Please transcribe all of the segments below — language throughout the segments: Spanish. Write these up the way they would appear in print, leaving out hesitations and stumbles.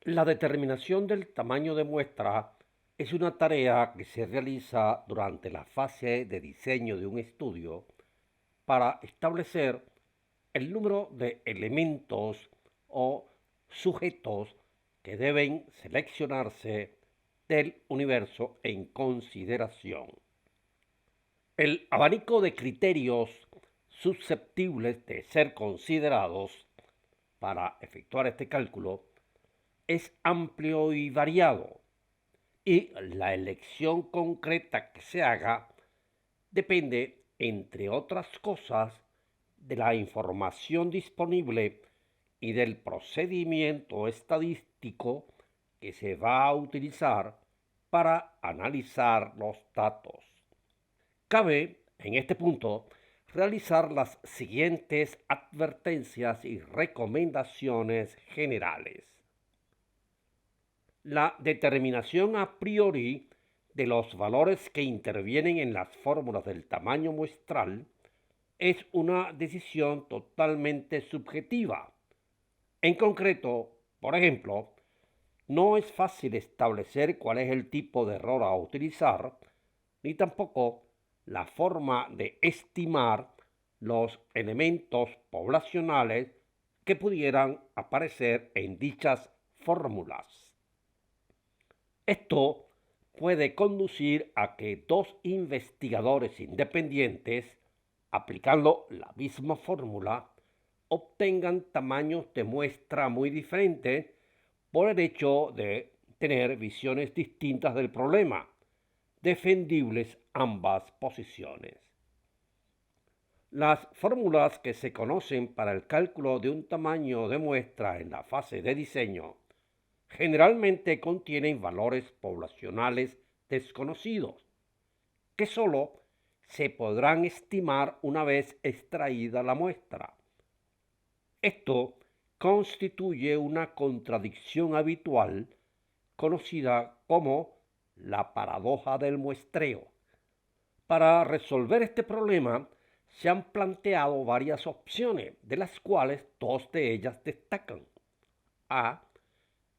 La determinación del tamaño de muestra es una tarea que se realiza durante la fase de diseño de un estudio para establecer el número de elementos o sujetos que deben seleccionarse del universo en consideración. El abanico de criterios susceptibles de ser considerados para efectuar este cálculo es amplio y variado, y la elección concreta que se haga depende, entre otras cosas, de la información disponible y del procedimiento estadístico que se va a utilizar para analizar los datos. Cabe, en este punto, realizar las siguientes advertencias y recomendaciones generales. La determinación a priori de los valores que intervienen en las fórmulas del tamaño muestral es una decisión totalmente subjetiva. En concreto, por ejemplo, no es fácil establecer cuál es el tipo de error a utilizar, ni tampoco la forma de estimar los elementos poblacionales que pudieran aparecer en dichas fórmulas. Esto puede conducir a que dos investigadores independientes, aplicando la misma fórmula, obtengan tamaños de muestra muy diferentes por el hecho de tener visiones distintas del problema, defendibles ambas posiciones. Las fórmulas que se conocen para el cálculo de un tamaño de muestra en la fase de diseño generalmente contienen valores poblacionales desconocidos, que sólo se podrán estimar una vez extraída la muestra. Esto constituye una contradicción habitual conocida como la paradoja del muestreo. Para resolver este problema se han planteado varias opciones, de las cuales dos de ellas destacan. A.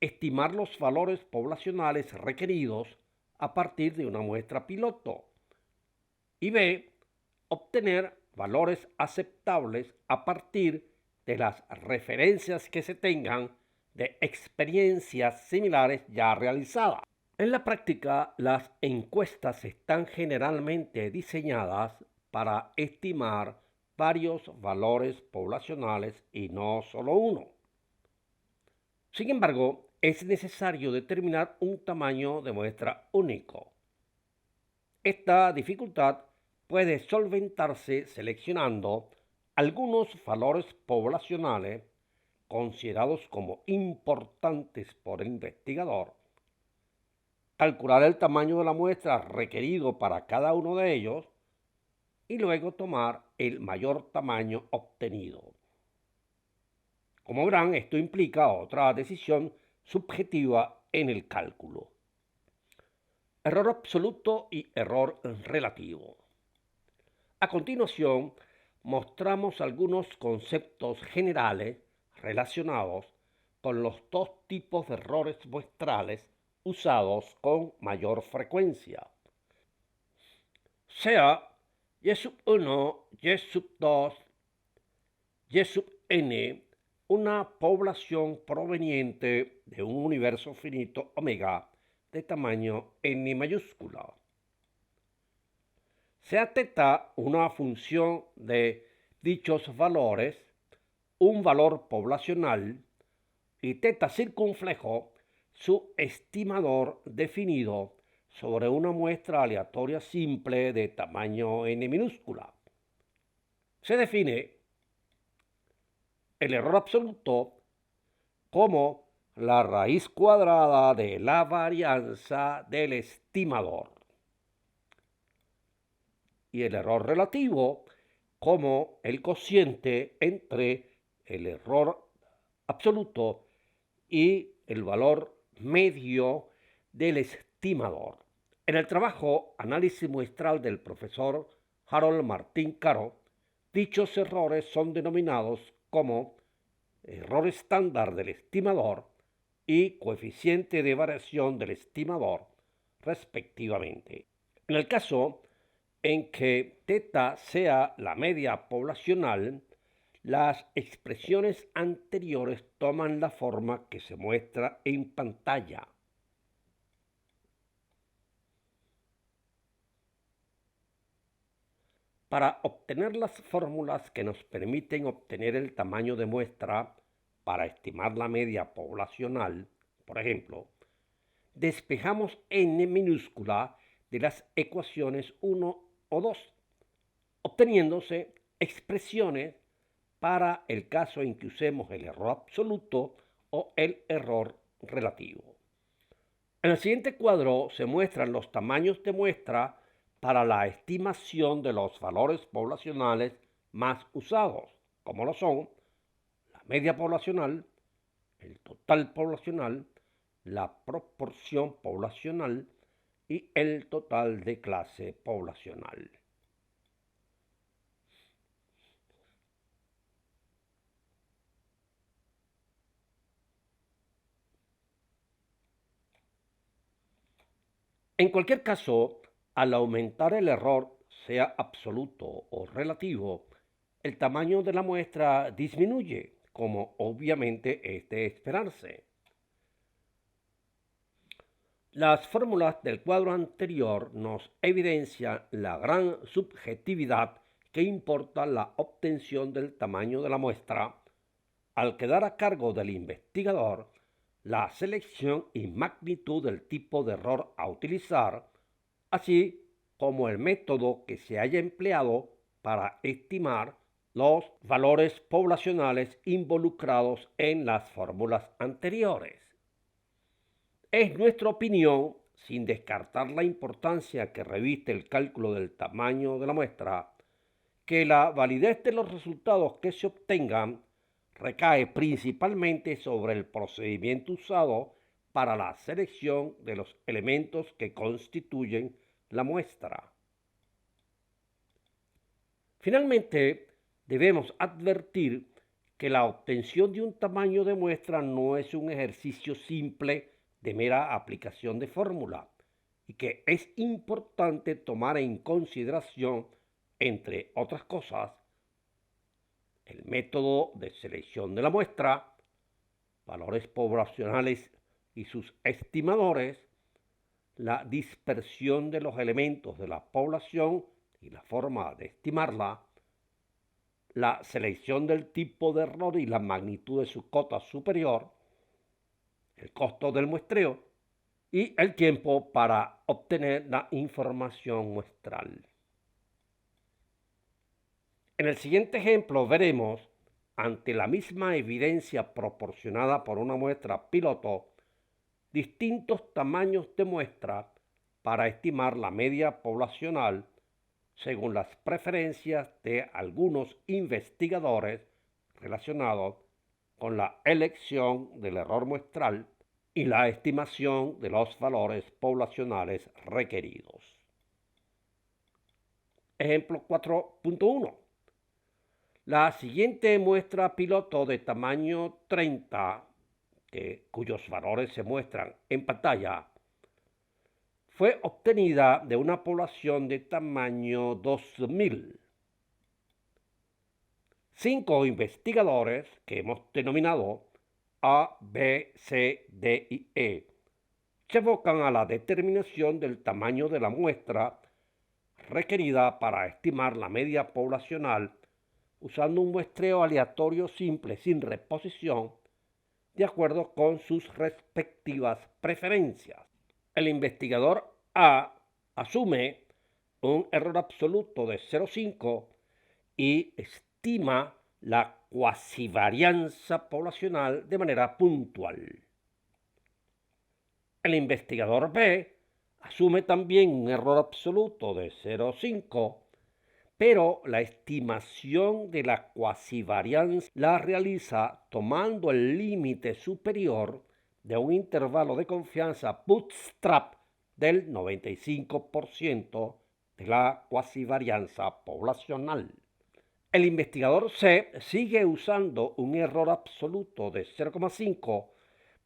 Estimar los valores poblacionales requeridos a partir de una muestra piloto. Y B. Obtener valores aceptables a partir de las referencias que se tengan de experiencias similares ya realizadas. En la práctica, las encuestas están generalmente diseñadas para estimar varios valores poblacionales y no solo uno. Sin embargo, es necesario determinar un tamaño de muestra único. Esta dificultad puede solventarse seleccionando algunos valores poblacionales considerados como importantes por el investigador, calcular el tamaño de la muestra requerido para cada uno de ellos y luego tomar el mayor tamaño obtenido. Como verán, esto implica otra decisión subjetiva en el cálculo. Error absoluto y error relativo. A continuación, mostramos algunos conceptos generales relacionados con los dos tipos de errores muestrales usados con mayor frecuencia, sea Y sub 1, Y sub 2, Y sub n, una población proveniente de un universo finito omega de tamaño n mayúscula. Sea θ una función de dichos valores, un valor poblacional, y θ circunflejo su estimador definido sobre una muestra aleatoria simple de tamaño n minúscula. Se define el error absoluto como la raíz cuadrada de la varianza del estimador y el error relativo como el cociente entre el error absoluto y el valor medio del estimador. En el trabajo Análisis muestral del profesor Harold Martín Caro, dichos errores son denominados como error estándar del estimador y coeficiente de variación del estimador, respectivamente. En el caso en que θ sea la media poblacional, las expresiones anteriores toman la forma que se muestra en pantalla. Para obtener las fórmulas que nos permiten obtener el tamaño de muestra para estimar la media poblacional, por ejemplo, despejamos n minúscula de las ecuaciones 1 o 2, obteniéndose expresiones para el caso en que usemos el error absoluto o el error relativo. En el siguiente cuadro se muestran los tamaños de muestra para la estimación de los valores poblacionales más usados, como lo son la media poblacional, el total poblacional, la proporción poblacional y el total de clase poblacional. En cualquier caso, al aumentar el error, sea absoluto o relativo, el tamaño de la muestra disminuye, como obviamente es de esperarse. Las fórmulas del cuadro anterior nos evidencian la gran subjetividad que importa la obtención del tamaño de la muestra, al quedar a cargo del investigador la selección y magnitud del tipo de error a utilizar, así como el método que se haya empleado para estimar los valores poblacionales involucrados en las fórmulas anteriores. Es nuestra opinión, sin descartar la importancia que reviste el cálculo del tamaño de la muestra, que la validez de los resultados que se obtengan recae principalmente sobre el procedimiento usado para la selección de los elementos que constituyen la muestra. Finalmente, debemos advertir que la obtención de un tamaño de muestra no es un ejercicio simple de mera aplicación de fórmula y que es importante tomar en consideración, entre otras cosas, el método de selección de la muestra, valores poblacionales y sus estimadores, la dispersión de los elementos de la población y la forma de estimarla, la selección del tipo de error y la magnitud de su cota superior, el costo del muestreo y el tiempo para obtener la información muestral. En el siguiente ejemplo veremos, ante la misma evidencia proporcionada por una muestra piloto, distintos tamaños de muestra para estimar la media poblacional según las preferencias de algunos investigadores relacionados con la elección del error muestral y la estimación de los valores poblacionales requeridos. Ejemplo 4.1. La siguiente muestra piloto de tamaño 30, cuyos valores se muestran en pantalla, fue obtenida de una población de tamaño 2000. 5 investigadores que hemos denominado A, B, C, D y E se abocan a la determinación del tamaño de la muestra requerida para estimar la media poblacional usando un muestreo aleatorio simple sin reposición de acuerdo con sus respectivas preferencias. El investigador A asume un error absoluto de 0,5 y estima la cuasivarianza poblacional de manera puntual. El investigador B asume también un error absoluto de 0,5, pero la estimación de la cuasivarianza la realiza tomando el límite superior de un intervalo de confianza bootstrap del 95% de la cuasivarianza poblacional. El investigador C sigue usando un error absoluto de 0,5,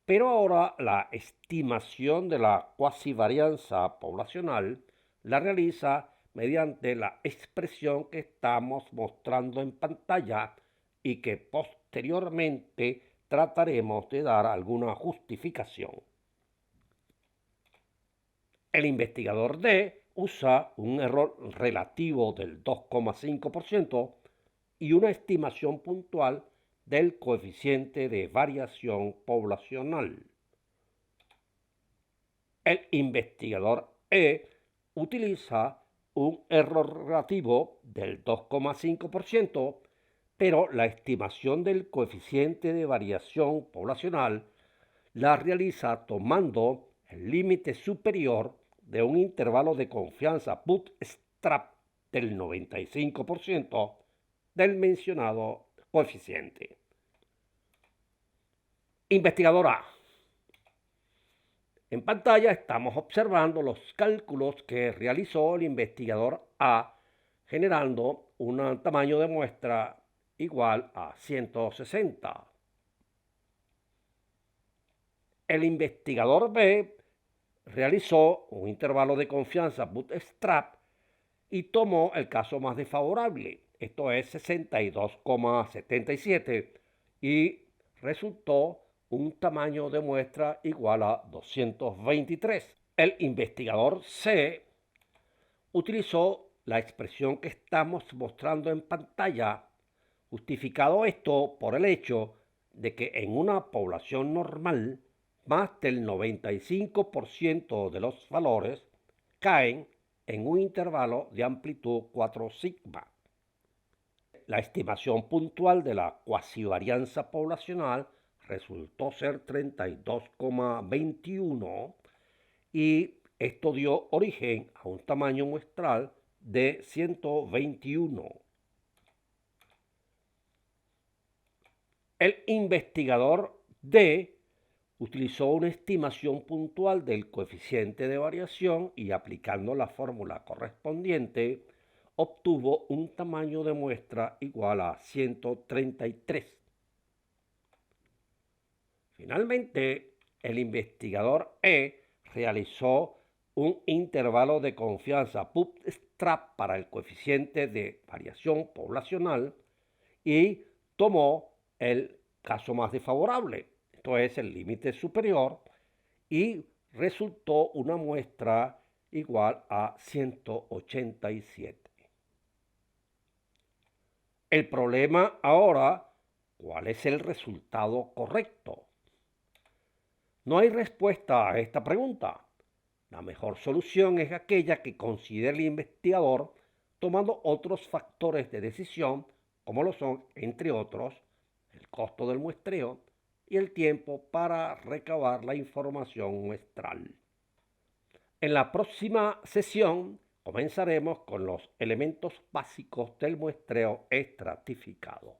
Pero ahora la estimación de la cuasivarianza poblacional la realiza mediante la expresión que estamos mostrando en pantalla y que posteriormente trataremos de dar alguna justificación. El investigador D usa un error relativo del 2,5% y una estimación puntual del coeficiente de variación poblacional. El investigador E utiliza un error relativo del 2,5%, pero la estimación del coeficiente de variación poblacional la realiza tomando el límite superior de un intervalo de confianza bootstrap del 95% del mencionado coeficiente. Investigador A. En pantalla estamos observando los cálculos que realizó el investigador A generando un tamaño de muestra igual a 160. El investigador B realizó un intervalo de confianza bootstrap y tomó el caso más desfavorable, esto es 62,77, y resultó un tamaño de muestra igual a 223. El investigador C utilizó la expresión que estamos mostrando en pantalla, justificado esto por el hecho de que en una población normal, más del 95% de los valores caen en un intervalo de amplitud 4 sigma. La estimación puntual de la cuasivarianza poblacional resultó ser 32,21 y esto dio origen a un tamaño muestral de 121. El investigador D utilizó una estimación puntual del coeficiente de variación y aplicando la fórmula correspondiente obtuvo un tamaño de muestra igual a 133. Finalmente, el investigador E realizó un intervalo de confianza bootstrap para el coeficiente de variación poblacional y tomó el caso más desfavorable, esto es el límite superior, y resultó una muestra igual a 187. El problema ahora, ¿cuál es el resultado correcto? No hay respuesta a esta pregunta. La mejor solución es aquella que considere el investigador tomando otros factores de decisión, como lo son, entre otros, el costo del muestreo y el tiempo para recabar la información muestral. En la próxima sesión comenzaremos con los elementos básicos del muestreo estratificado.